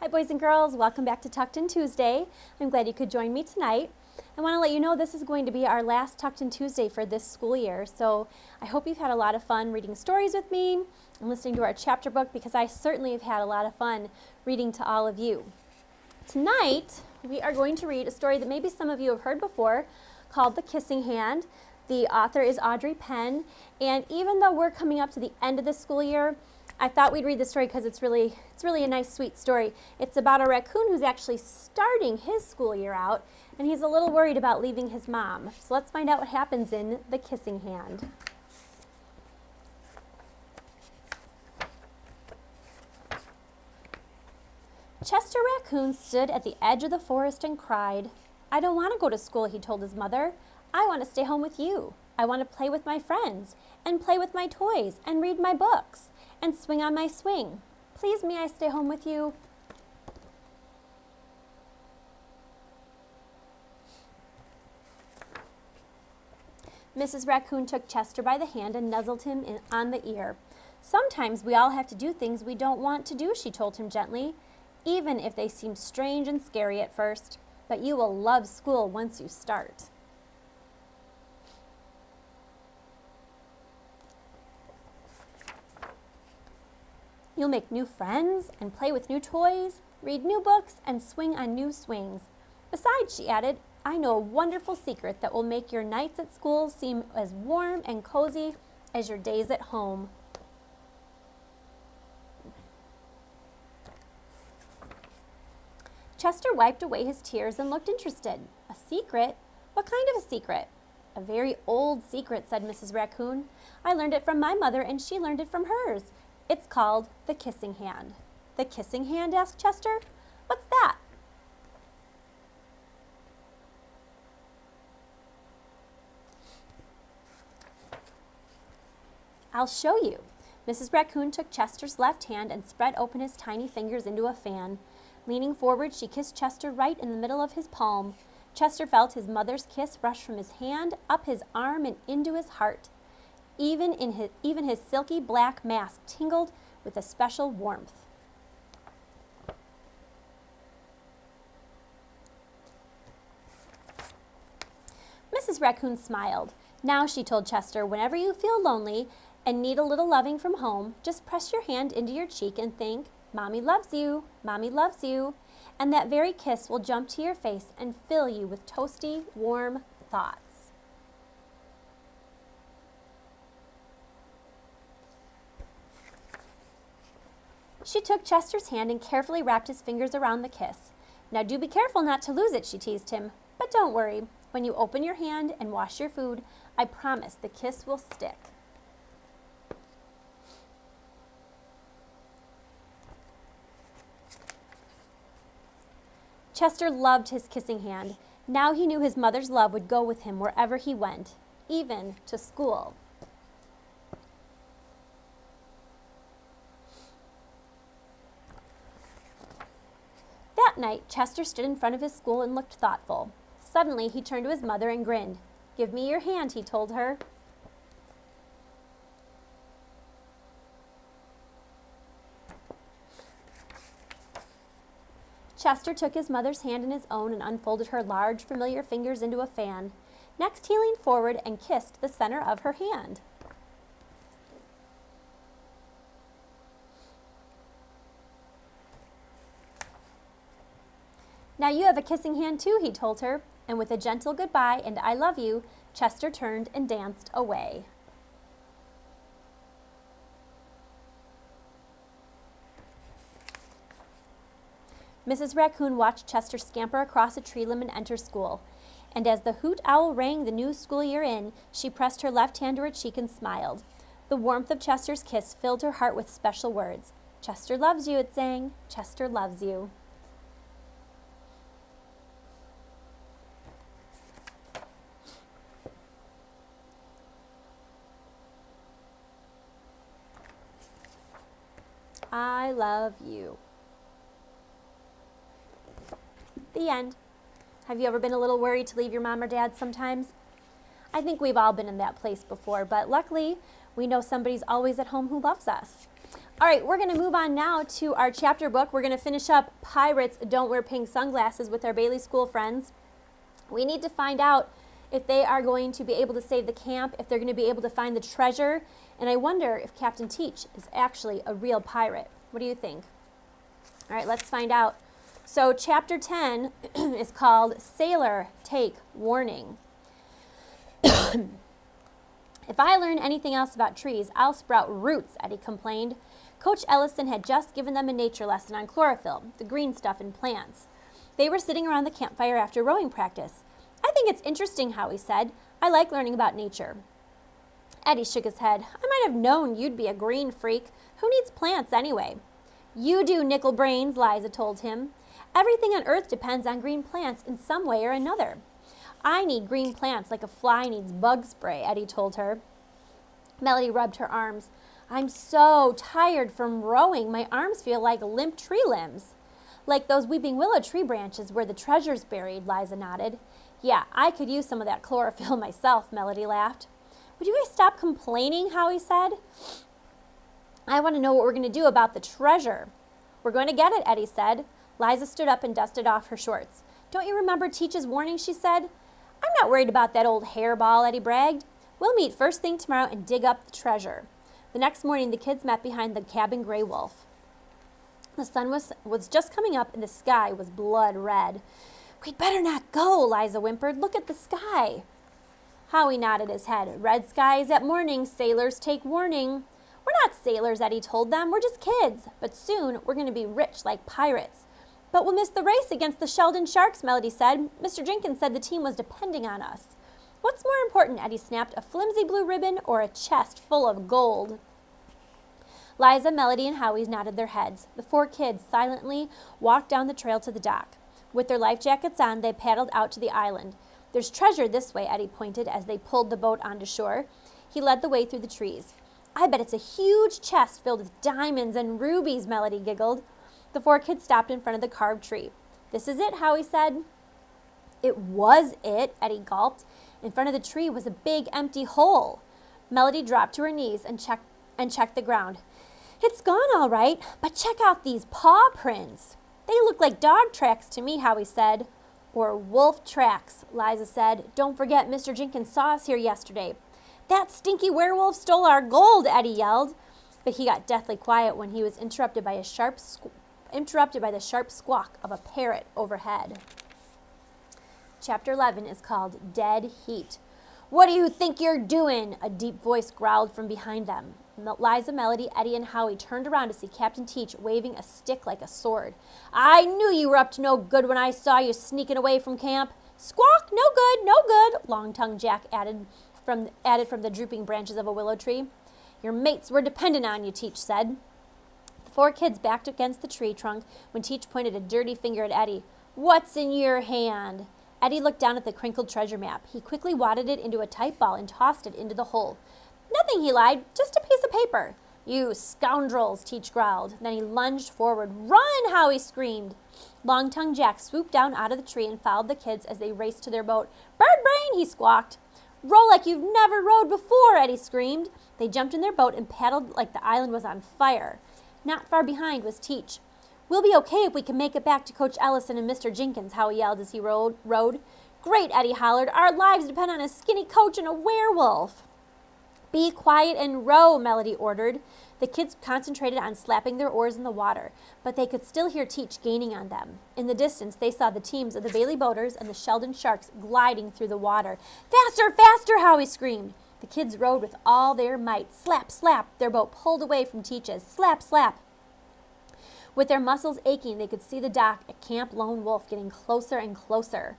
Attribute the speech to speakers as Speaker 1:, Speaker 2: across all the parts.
Speaker 1: Hi boys and girls, welcome back to Tucked In Tuesday. I'm glad you could join me tonight. I want to let you know this is going to be our last Tucked In Tuesday for this school year, so I hope you've had a lot of fun reading stories with me and listening to our chapter book, because I certainly have had a lot of fun reading to all of you. Tonight we are going to read a story that maybe some of you have heard before called The Kissing Hand. The author is Audrey Penn, and even though we're coming up to the end of the school year, I thought we'd read the story because it's really a nice, sweet story. It's about a raccoon who's actually starting his school year out, and he's a little worried about leaving his mom. So let's find out what happens in The Kissing Hand. Chester Raccoon stood at the edge of the forest and cried. "I don't want to go to school," he told his mother. "I want to stay home with you. I want to play with my friends, and play with my toys, and read my books, and swing on my swing. Please may I stay home with you?" Mrs. Raccoon took Chester by the hand and nuzzled him on the ear. "Sometimes we all have to do things we don't want to do," she told him gently, "even if they seem strange and scary at first. But you will love school once you start." "You'll make new friends and play with new toys, read new books, and swing on new swings. Besides," she added, "I know a wonderful secret that will make your nights at school seem as warm and cozy as your days at home." Chester wiped away his tears and looked interested. "A secret? What kind of a secret?" "A very old secret," said Mrs. Raccoon. "I learned it from my mother, and she learned it from hers. It's called the kissing hand." "The kissing hand?" asked Chester. "What's that?" "I'll show you." Mrs. Raccoon took Chester's left hand and spread open his tiny fingers into a fan. Leaning forward, she kissed Chester right in the middle of his palm. Chester felt his mother's kiss rush from his hand, up his arm, and into his heart. Even his silky black mask tingled with a special warmth. Mrs. Raccoon smiled. "Now," she told Chester, "whenever you feel lonely and need a little loving from home, just press your hand into your cheek and think, 'Mommy loves you, Mommy loves you,' and that very kiss will jump to your face and fill you with toasty, warm thoughts." She took Chester's hand and carefully wrapped his fingers around the kiss. "Now do be careful not to lose it," she teased him. "But don't worry. When you open your hand and wash your food, I promise the kiss will stick." Chester loved his kissing hand. Now he knew his mother's love would go with him wherever he went, even to school. That night, Chester stood in front of his school and looked thoughtful. Suddenly, he turned to his mother and grinned. "Give me your hand," he told her. Chester took his mother's hand in his own and unfolded her large, familiar fingers into a fan. Next, he leaned forward and kissed the center of her hand. "Now you have a kissing hand too," he told her, and with a gentle goodbye and "I love you," Chester turned and danced away. Mrs. Raccoon watched Chester scamper across a tree limb and enter school, and as the hoot owl rang the new school year in, she pressed her left hand to her cheek and smiled. The warmth of Chester's kiss filled her heart with special words. "Chester loves you," it sang. "Chester loves you." I love you. The end. Have you ever been a little worried to leave your mom or dad sometimes? I think we've all been in that place before, but luckily we know somebody's always at home who loves us. All right, we're going to move on now to our chapter book. We're going to finish up Pirates Don't Wear Pink Sunglasses with our Bailey School friends. We need to find out if they are going to be able to save the camp, if they're going to be able to find the treasure, and I wonder if Captain Teach is actually a real pirate. What do you think? All right, let's find out. So chapter 10 is called Sailor Take Warning. If I learn anything else about trees, I'll sprout roots, Eddie complained. Coach Ellison had just given them a nature lesson on chlorophyll, the green stuff in plants. They were sitting around the campfire after rowing practice. I think it's interesting, Howie said. I like learning about nature. Eddie shook his head. I might have known you'd be a green freak. Who needs plants anyway? You do, nickel brains, Liza told him. Everything on Earth depends on green plants in some way or another. I need green plants like a fly needs bug spray, Eddie told her. Melody rubbed her arms. I'm so tired from rowing. My arms feel like limp tree limbs. Like those weeping willow tree branches where the treasure's buried, Liza nodded. Yeah, I could use some of that chlorophyll myself, Melody laughed. Would you guys stop complaining, Howie said. I want to know what we're going to do about the treasure. We're going to get it, Eddie said. Liza stood up and dusted off her shorts. Don't you remember Teach's warning, she said. I'm not worried about that old hairball, Eddie bragged. We'll meet first thing tomorrow and dig up the treasure. The next morning, the kids met behind the cabin Gray Wolf. The sun was just coming up and the sky was blood red. We'd better not go, Liza whimpered. Look at the sky. Howie nodded his head. Red skies at morning, sailors take warning. We're not sailors, Eddie told them. We're just kids. But soon, we're going to be rich like pirates. But we'll miss the race against the Sheldon Sharks, Melody said. Mr. Jenkins said the team was depending on us. What's more important, Eddie snapped, a flimsy blue ribbon or a chest full of gold? Liza, Melody, and Howie nodded their heads. The four kids silently walked down the trail to the dock. With their life jackets on, they paddled out to the island. There's treasure this way, Eddie pointed as they pulled the boat onto shore. He led the way through the trees. I bet it's a huge chest filled with diamonds and rubies, Melody giggled. The four kids stopped in front of the carved tree. This is it, Howie said. It was it, Eddie gulped. In front of the tree was a big empty hole. Melody dropped to her knees and checked the ground. It's gone all right, but check out these paw prints. They look like dog tracks to me, Howie said. Or wolf tracks, Liza said. Don't forget Mr. Jenkins saw us here yesterday. That stinky werewolf stole our gold, Eddie yelled. But he got deathly quiet when he was interrupted by the sharp squawk of a parrot overhead. Chapter 11 is called Dead Heat. What do you think you're doing? A deep voice growled from behind them. Liza, Melody, Eddie, and Howie turned around to see Captain Teach waving a stick like a sword. I knew you were up to no good when I saw you sneaking away from camp. Squawk, no good, no good, Long-Tongue Jack added from the drooping branches of a willow tree. Your mates were dependent on you, Teach said. The four kids backed against the tree trunk when Teach pointed a dirty finger at Eddie. What's in your hand? Eddie looked down at the crinkled treasure map. He quickly wadded it into a tight ball and tossed it into the hole. Nothing, he lied, just a piece of paper. You scoundrels, Teach growled. Then he lunged forward. Run, Howie screamed. Long-Tongue Jack swooped down out of the tree and followed the kids as they raced to their boat. Bird brain, he squawked. Row like you've never rowed before, Eddie screamed. They jumped in their boat and paddled like the island was on fire. Not far behind was Teach. We'll be okay if we can make it back to Coach Ellison and Mr. Jenkins, Howie yelled as he rowed. Great, Eddie hollered. Our lives depend on a skinny coach and a werewolf. Be quiet and row, Melody ordered. The kids concentrated on slapping their oars in the water, but they could still hear Teach gaining on them. In the distance, they saw the teams of the Bailey Boaters and the Sheldon Sharks gliding through the water. Faster, faster, Howie screamed. The kids rowed with all their might. Slap, slap. Their boat pulled away from Teach's. Slap, slap. With their muscles aching, they could see the dock at Camp Lone Wolf getting closer and closer.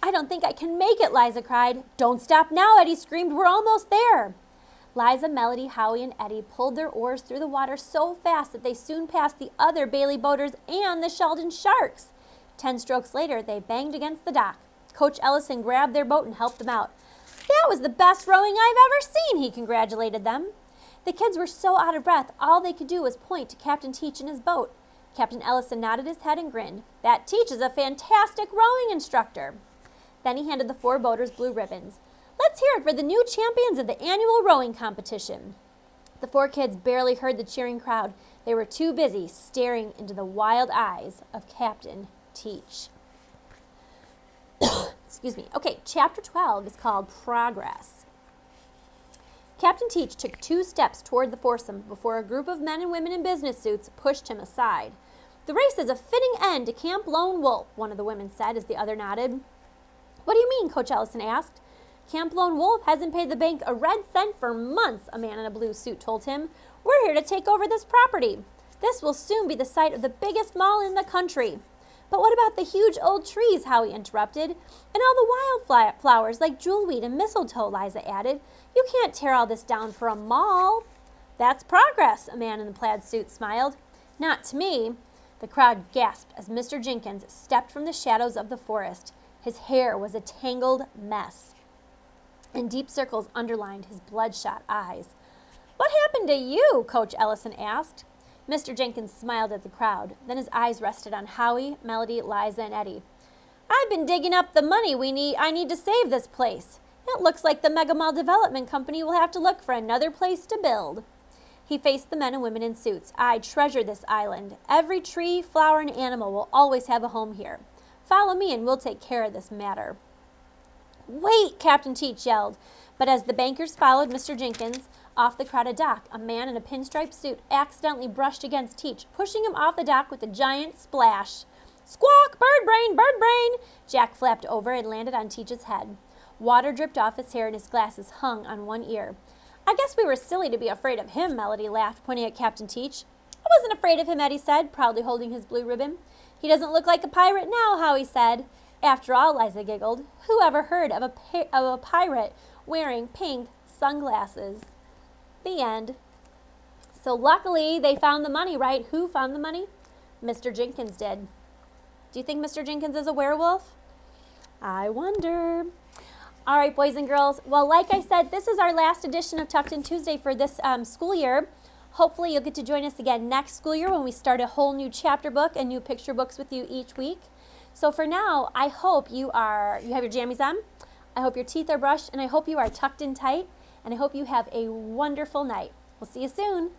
Speaker 1: I don't think I can make it, Liza cried. Don't stop now, Eddie screamed. We're almost there. Liza, Melody, Howie, and Eddie pulled their oars through the water so fast that they soon passed the other Bailey Boaters and the Sheldon Sharks. 10 strokes later, they banged against the dock. Coach Ellison grabbed their boat and helped them out. That was the best rowing I've ever seen, he congratulated them. The kids were so out of breath, all they could do was point to Captain Teach and his boat. Captain Ellison nodded his head and grinned. That Teach is a fantastic rowing instructor. Then he handed the 4 boaters blue ribbons. Let's hear it for the new champions of the annual rowing competition. The four kids barely heard the cheering crowd. They were too busy staring into the wild eyes of Captain Teach. Excuse me. Okay, chapter 12 is called Progress. Captain Teach took 2 steps toward the foursome before a group of men and women in business suits pushed him aside. "The race is a fitting end to Camp Lone Wolf," one of the women said as the other nodded. "What do you mean?" Coach Ellison asked. "Camp Lone Wolf hasn't paid the bank a red cent for months," a man in a blue suit told him. "We're here to take over this property. This will soon be the site of the biggest mall in the country." "But what about the huge old trees?" Howie interrupted. "And all the wildflowers like jewelweed and mistletoe," Liza added. "You can't tear all this down for a mall." "That's progress," a man in the plaid suit smiled. "Not to me." The crowd gasped as Mr. Jenkins stepped from the shadows of the forest. His hair was a tangled mess, and deep circles underlined his bloodshot eyes. "What happened to you?" Coach Ellison asked. Mr. Jenkins smiled at the crowd. Then his eyes rested on Howie, Melody, Liza, and Eddie. "I've been digging up the money I need to save this place. It looks like the Mega Mall Development Company will have to look for another place to build." He faced the men and women in suits. "I treasure this island. Every tree, flower, and animal will always have a home here. Follow me and we'll take care of this matter." "Wait!" Captain Teach yelled. But as the bankers followed Mr. Jenkins off the crowded dock, a man in a pinstripe suit accidentally brushed against Teach, pushing him off the dock with a giant splash. "Squawk! Bird brain! Bird brain!" Jack flapped over and landed on Teach's head. Water dripped off his hair and his glasses hung on one ear. "I guess we were silly to be afraid of him," Melody laughed, pointing at Captain Teach. "I wasn't afraid of him," Eddie said, proudly holding his blue ribbon. "He doesn't look like a pirate now," Howie said. "After all," Liza giggled, "who ever heard of a pirate wearing pink sunglasses?" The end. So luckily they found the money, right? Who found the money? Mr. Jenkins did. Do you think Mr. Jenkins is a werewolf? I wonder. All right, boys and girls. Well, like I said, this is our last edition of Tucked In Tuesday for this school year. Hopefully you'll get to join us again next school year when we start a whole new chapter book and new picture books with you each week. So for now, I hope you have your jammies on. I hope your teeth are brushed, and I hope you are tucked in tight, and I hope you have a wonderful night. We'll see you soon.